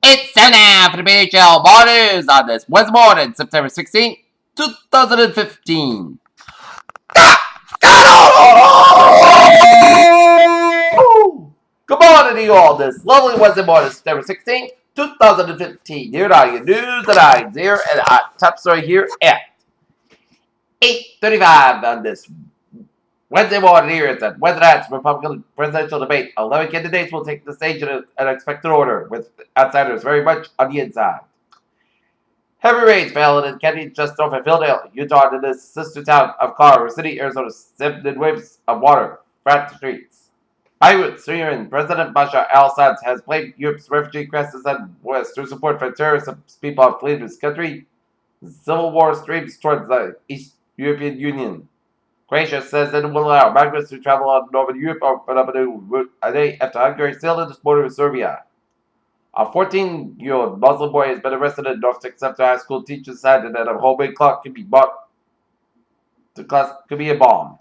It's time now for the BHL Borders on this Wednesday morning, September 16th, 2015. Good morning to you all this lovely Wednesday morning, September 16th, 2015. Here are your news and I here and top story here at 8:35 on this Wednesday morning here at the Wednesday night's Republican presidential debate. 11 candidates will take the stage in an expected order, with outsiders very much on the inside. Heavy rains fell in Kennedy just north of Philadelphia, Utah, and the sister town of Culver City, Arizona, sifted waves of water throughout the streets. Beirut, Syrian President Bashar al-Assad has blamed Europe's refugee crisis and West through support for terrorist people fleeing his country. The civil war streams towards the East European Union. Croatia says that it will allow migrants to travel on northern Europe or put up a new route a day after Hungary sealed its border with Serbia. A 14-year-old Muslim boy has been arrested in North Texas after high school teacher decided that a homemade clock could be bought. The clock could be a bomb.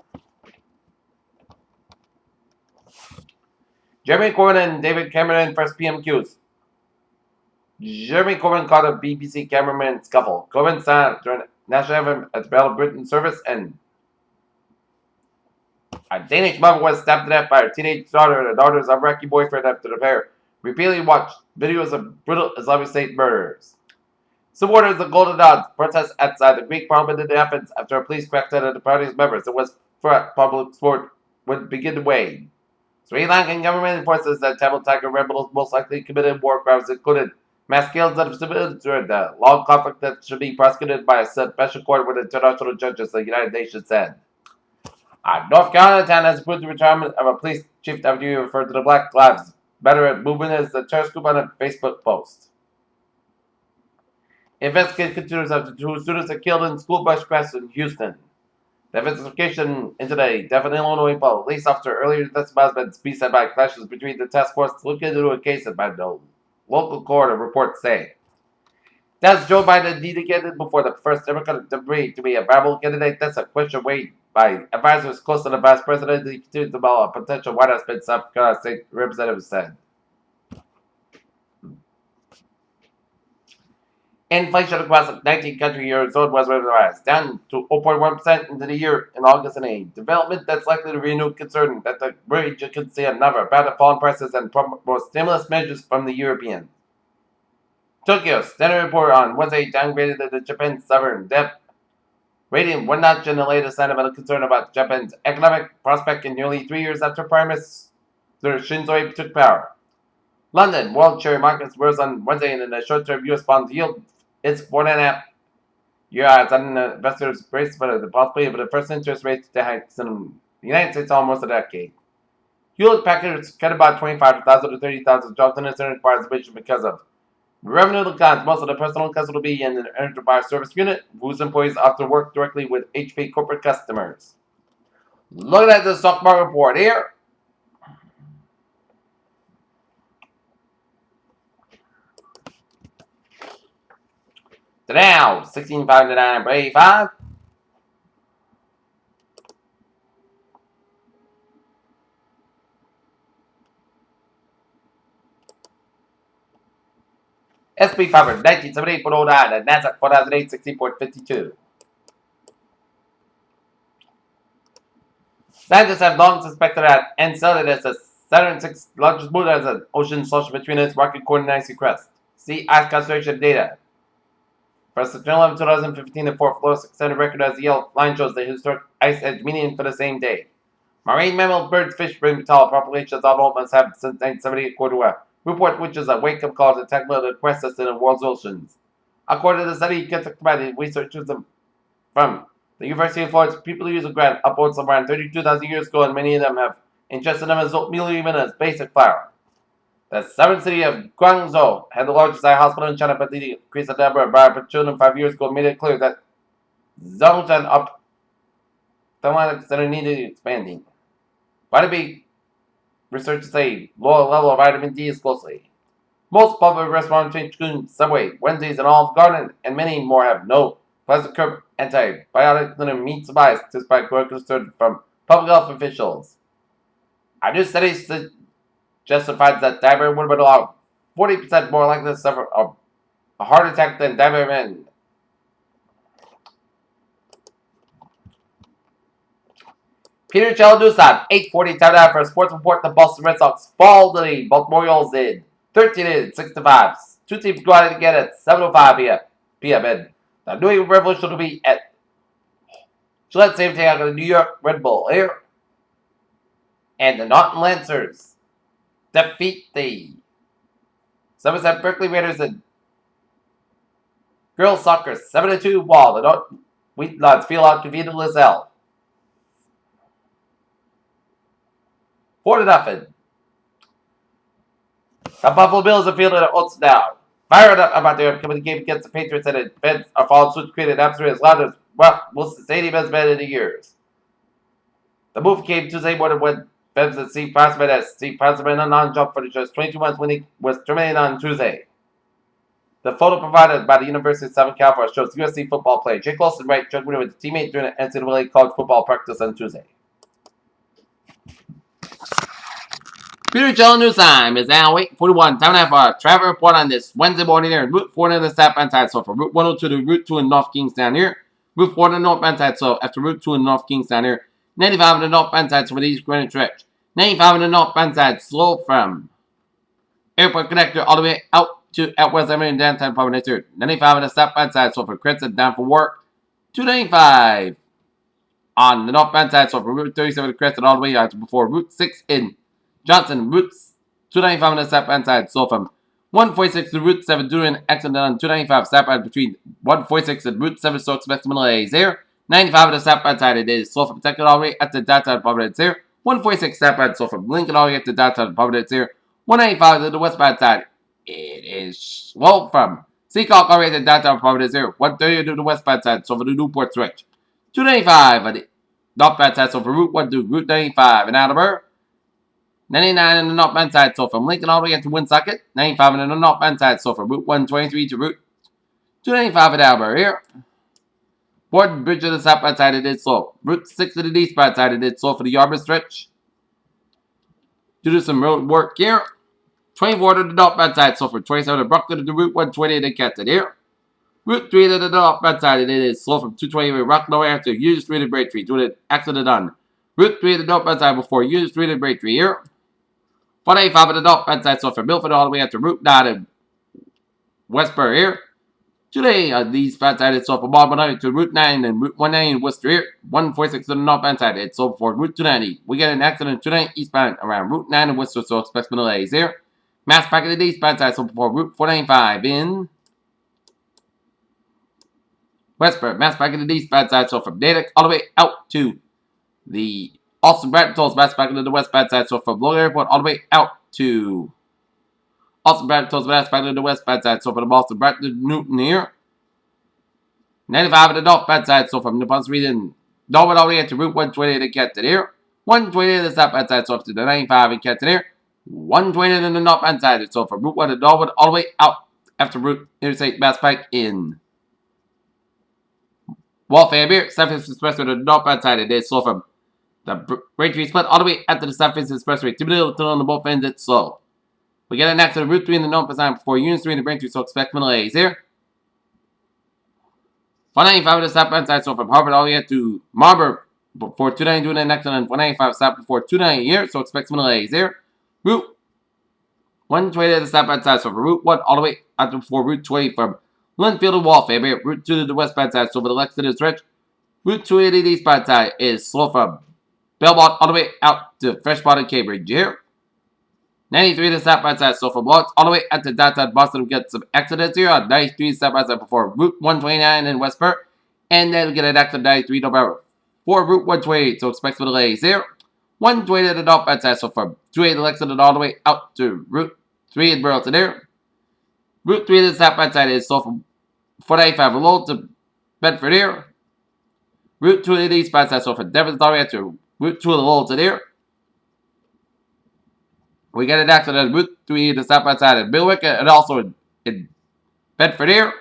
Jeremy Corbyn and David Cameron first PMQs. Jeremy Corbyn caught a BBC cameraman scuffle. Corbyn sang during national anthem at the Battle of Britain service, and a Danish mother was stabbed to death by her teenage daughter and her daughter's Iraqi boyfriend after the pair repeatedly watched videos of brutal Islamic State murders. Supporters of Golden Dawn protest outside the Greek parliament in Athens after a police crackdown on the party's members and was threat public support would begin to wane. Sri Lankan government enforces that Tamil Tiger rebels most likely committed war crimes, including mass killings of civilians during the long conflict that should be prosecuted by a special court with international judges, the United Nations said. North Carolina town has approved the retirement of a police chief deputy referred to the Black Lives Matter movement as the terrorist group on a Facebook post. Investigation continues after 2 students are killed in school bus crash in Houston. The investigation into the death of an Illinois police officer earlier this month has been beset by clashes between the task force looking into a case by the local court, reports say. Does Joe Biden need a candidate before the first Democratic debate to be a viable candidate? That's a question weighed by advisors close to the vice president. He continues to develop a potential White House bid, South Carolina State Representative said. Inflation across 19 country Eurozone was revised down to 0.1% into the year in August, and a development that's likely to renew concern that the region could see another bout of falling prices and more stimulus measures from the Europeans. Tokyo Standard Report on Wednesday downgraded the Japan's sovereign debt rating one notch in the latest sign of a concern about Japan's economic prospect in nearly 3 years after Prime Minister Shinzo Abe took power. London World Share markets rose on Wednesday, and the short-term U.S. bond yield is 4.5 year odds on investors brace for the possibility of the first interest rate hikes in the United States almost a decade. Hewlett Packard cut about 25,000 to 30,000 jobs in its enterprise division because of revenue declines. Most of the personal cuts will be in the enterprise service unit, whose employees often work directly with HP corporate customers. Looking at the stock market report here. The Dow, 1659.85. SP 500, 1978.09, and NASDAQ 4008, 60.52. Scientists have long suspected that Enceladus, the Saturn's 6th largest moon, has an ocean social between its rocky core and icy crust. See ice concentration data. For September 11, 2015, the fourth lowest extended record as the yellow line shows the historic ice edge median for the same day. Marine mammal, birds, fish, and tall populations all almost have since 1978, according to a report which is a wake-up call to tackle the crisis in the world's oceans. According to the study conducted by the researchers from the University of Florida, people use a grant upwards of around 32,000 years ago, and many of them have ingested them as oatmeal, even as basic flour. The sovereign city of Guangzhou had the largest eye hospital in China, but the increase of number of children 5 years ago made it clear that Zhongzhen ophthalmic center needed expanding. Vitamin B researchers say lower level of vitamin D is closely. Most public restaurants, including Subway, Wendy's, and Olive Garden, and many more, have no plastic curb antibiotic and meat supplies, despite growing concern from public health officials. A new study justifies that diabetes would have been allowed 40% more likely to suffer a heart attack than diabetes. Peter Chaladusan, 8:40 time out for a sports report. The Boston Red Sox fall to the Baltimore Orioles in 13-6-5. Two teams go at it again at 7:05 p.m. And the New England Revolution will be at Gillette Stadium taking on the New York Red Bull here. And the Norton Lancers defeat the Somerset Berkeley Raiders in girls soccer 7-2 while the Norton Wheatlands feel out convenient LaSalle 4-0. The Buffalo Bills are feeling it odds now. Fired up about their upcoming game against the Patriots, and the fans are following suit to create an atmosphere as loud as Wilson Stadium has been in the years. The move came Tuesday morning when fans and Steve Passman a non-jump for the just 22 months when he was terminated on Tuesday. The photo provided by the University of Southern California shows USC football player Jake Wilson Wright juggling with a teammate during an NCAA college football practice on Tuesday. Peter Joe News Time is now 8:41. Time now for a travel report on this Wednesday morning here. Route 4 in the southbound side, so from Route 102 to Route 2 in North Kingstown here. Route 4 on the northbound side, so after Route 2 in North Kingstown here. 95 on the northbound side, so for the East Greenwich stretch. 95 on the northbound side, slow from Airport Connector all the way out to at West Avenue and downtown Providence here. 95 on the southbound side, so for Crescent down for work. 295 on the northbound side, so from Route 37 to Crescent all the way out to before Route 6 in Johnson, Route 295 on the southbound side, so from 146 to Route 7 due to an accident on 295 southbound between 146 and Route 7 Stokes Maximum is there. 95 on the southbound side it is, so from Second all the way at the downtown Providence there. 146 southbound, so from Lincoln all the way at the downtown Providence there. 195 to the westbound side, it is slow from Seacock all the way at the downtown Providence there. 130 to the westbound side, so for the Newport stretch. 295 on the northbound side, so for Route 1 to Route 95 in Attleboro. 99 on the northbound side, so from Lincoln all the way into Woonsocket. 95 on the northbound side, so from Route 123 to Route 295 at Albert here. Borden Bridge on the southbound side, it is slow. Route 6 to the eastbound side, it is slow for the Yarborough stretch. Due to some road work here. 24 to the northbound side, so from 27 to Brooklyn to Route 120 to Canton here. Route 3 to the northbound side, it is slow from 220 to Rockland after Union Street and Braintree due to an accident on Route 3 to the northbound side before Union Street and Braintree here. 185 on the northbound side, so from Milford all the way up to Route 9 in Westboro here. Today on the eastbound side, it's so from Marlborough to Route 9 and Route 190 in Worcester here. 146 on the northbound side, it's so for Route 290. We get an accident 290 eastbound around Route 9 in Worcester, so expect some delays here. Mass back at the eastbound side, so for Route 495 in Westboro. Mass back at the eastbound side, so from Natick all the way out to the Austin Bratton Tolls, mass back into the westbound side, so from Logan Airport all the way out to Austin Bratton Tolls, mass back into the westbound side, so from Austin Bratton to Newton here. 95 on the northbound side, so from Nippon Street in Darwin all the way to Route 120 to Canton here. 120 on the southbound side, so up to the 95 in Canton here. 120 on the northbound side, so from Route 1 to Darwin all the way out after Route Interstate Mass Pike in Waltham here. Southeast Expressway to the northbound side, it is slow from the Braintree split all the way after the Southeast Expressway. 2 minutes on the both ends, it's slow. We get an accident Route 3 in the northbound side before Union Street in the Braintree, so expect delays here. 195 on the southbound side, so from Harvard all the way to Marlborough before 290 doing an accident. 195 stop before 290 here, so expect some delays here. Route 120 on the southbound side, so from Route 1 all the way out to before Route 20 from Linfield to Waltham here. Route 2 to the westbound side, so for the Lexington stretch. Route 280 to the eastbound side is slow from Belmont all the way out to Freshwater and Cambridge here. 93 to the southbound side, so from Lawrence all the way out to downtown Boston, we get some accidents here on 93 southbound side before Route 129 in Westport. And then we get an accident 93 November for Route 128, so expect some delays here. 120 to the northbound side, so from 280 to Lexington all the way out to Route 3 in Burlington here. Route 3 to the southbound side is so from 495 Lowell to Bedford here. Route 2 to the eastbound side, so from Devon's all the way out to Route 2 of the Lowell to there. We get an accident on Route 3 to the southbound side in Millwick and also in Bedford here.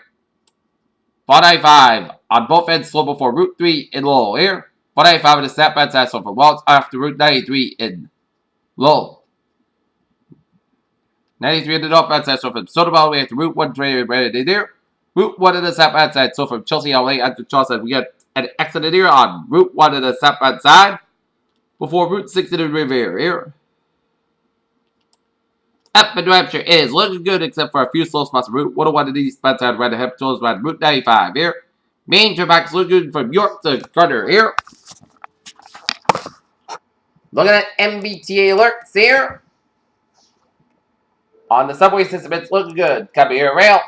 495 on both ends slow before Route 3 in Lowell here. 495 on the southbound side, so from Wells after Route 93 in Lowell. 93 at the top outside, so from Soda all the way to Route 1 right there. Route 1 of the south outside, so from Chelsea all the way out to Charleston, we got an accident here on Route 1 of the south outside before Route 6 of the river here. Up in New Hampshire is looking good except for a few slow spots on Route 101 of these spots out right ahead of around Route 95 here. Main turnback's looking good from York to Gardner here. Looking at MBTA alerts here. On the subway system, it's looking good. Copy here, rail.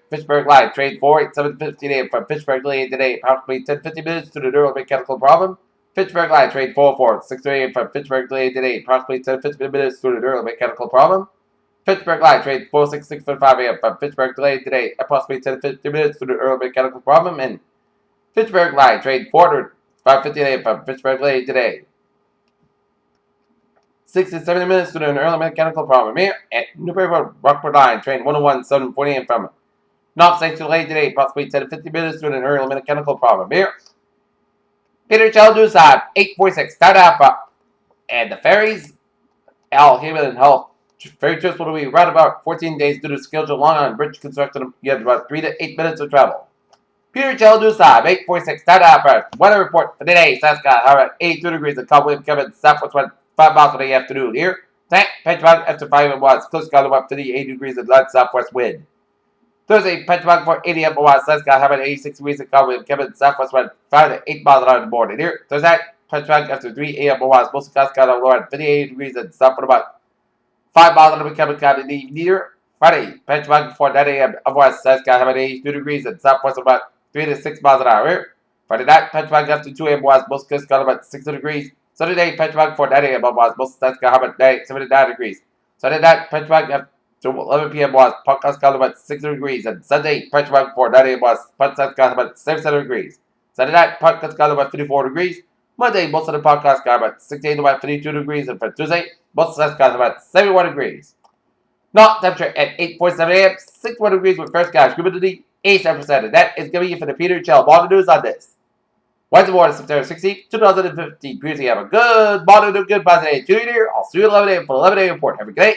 Fitchburg Line, train 4 at 7:15 a.m. from Fitchburg Lane today. Approximately 10-15 minutes to the neuromechanical problem. Fitchburg Line, train 404, 6 a.m. from Fitchburg Lane today. Approximately 10-15 minutes to the neuromechanical problem. Fitchburg Line, train 466 from 5 a.m. from Fitchburg Lane today. Approximately 10-15 minutes to the neuromechanical problem. And Fitchburg Line, train 400, 5:15 a.m. from Fitchburg Lane today. 60 to 70 minutes to an early mechanical problem here at Newbury Rockport Line, train 101, 7:40 a.m. from North Station late today, possibly 10 to 50 minutes to an early mechanical problem here. Peter Chell side 846, start out and the ferries, Al Human and Health. Ferry trips will be right about 14 days due to schedule long on bridge construction. You have about 3 to 8 minutes of travel. Peter Chell side 846, start out weather report for today, Saskatchewan, how about 82 degrees of cold wind coming southwest 5 miles for the afternoon here. Tonight, Petrobras after 5 watts, close to about 58 degrees of light southwest wind. Thursday, Petrobras for 80 watts, Sun's got 86 degrees of cold wind coming southwest wind 5 to 8 miles an hour in the morning here. Thursday, Petrobras after 3 a.m. watts, most of Got around 58 degrees and south for about 5 miles an hour coming in the evening here. Friday, Petrobras before 9 a.m. watts, Sun's got 82 degrees and southwest about 3 to 6 miles an hour here. Friday night, Petrobras after 2 a.m. watts, most of got about 60 degrees. Sunday, Petrobras for 9 a.m. was most of got 79 degrees. Sunday night, Petrobras after 11 p.m. was podcast got about 60 degrees. And Sunday, Petrobras for 9 a.m. was podcast got about 77 degrees. Sunday night, podcast got about 54 degrees. Monday, most of the podcast got about 68 to about 52 degrees. And for Tuesday, most of us got about 71 degrees. Not temperature at 8:47 a.m. 61 degrees with first gas humidity 87%. And that is going to be for the Peter Chell Morning News on this Wednesday morning, September 16th, 2015. Previously, have a good morning, good positive day. Tune in here. I'll see you at 11 a.m. for 11 a.m. report. Have a good day.